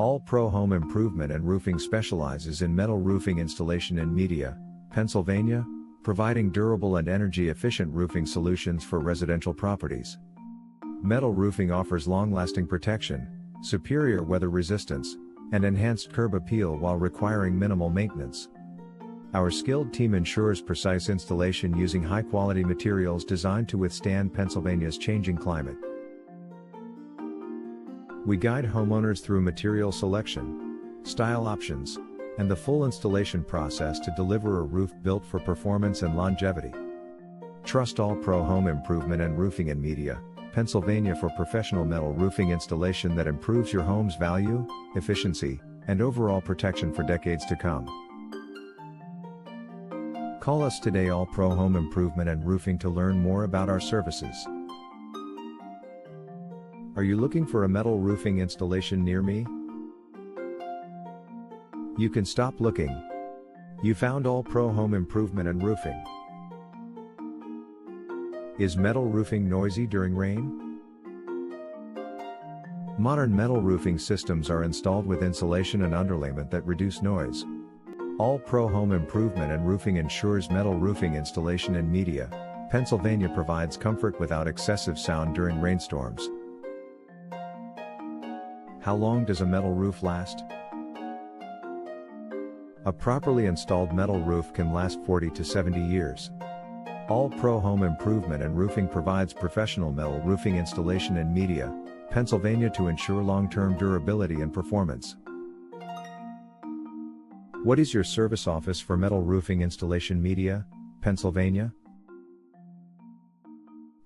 All Pro Home Improvement and Roofing specializes in metal roofing installation in Media, Pennsylvania, providing durable and energy-efficient roofing solutions for residential properties. Metal roofing offers long-lasting protection, superior weather resistance, and enhanced curb appeal while requiring minimal maintenance. Our skilled team ensures precise installation using high-quality materials designed to withstand Pennsylvania's changing climate. We guide homeowners through material selection, style options, and the full installation process to deliver a roof built for performance and longevity. Trust All Pro Home Improvement and Roofing in Media, Pennsylvania for professional metal roofing installation that improves your home's value, efficiency, and overall protection for decades to come. Call us today, All Pro Home Improvement and Roofing, to learn more about our services. Are you looking for a metal roofing installation near me? You can stop looking. You found All Pro Home Improvement and Roofing. Is metal roofing noisy during rain? Modern metal roofing systems are installed with insulation and underlayment that reduce noise. All Pro Home Improvement and Roofing ensures metal roofing installation in Media, Pennsylvania provides comfort without excessive sound during rainstorms. How long does a metal roof last? A properly installed metal roof can last 40 to 70 years. All Pro Home Improvement and Roofing provides professional metal roofing installation in Media, Pennsylvania to ensure long-term durability and performance. What is your service office for metal roofing installation, Media, Pennsylvania?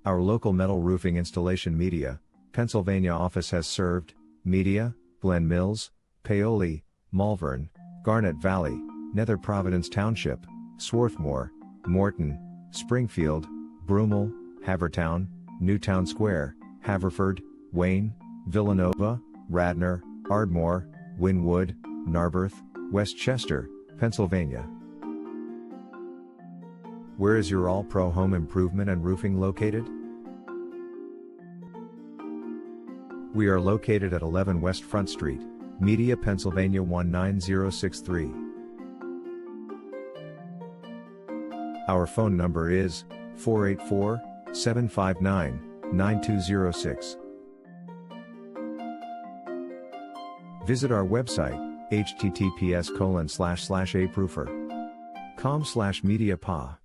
Our local metal roofing installation Media, Pennsylvania office has served Media, Glen Mills, Paoli, Malvern, Garnet Valley, Nether Providence Township, Swarthmore, Morton, Springfield, Broomall, Havertown, Newtown Square, Haverford, Wayne, Villanova, Radnor, Ardmore, Wynwood, Narberth, Westchester, Pennsylvania. Where is your All Pro Home Improvement and Roofing located? We are located at 11 West Front Street, Media, Pennsylvania 19063. Our phone number is 484-759-9206. Visit our website, https://aproofer.com/mediapa.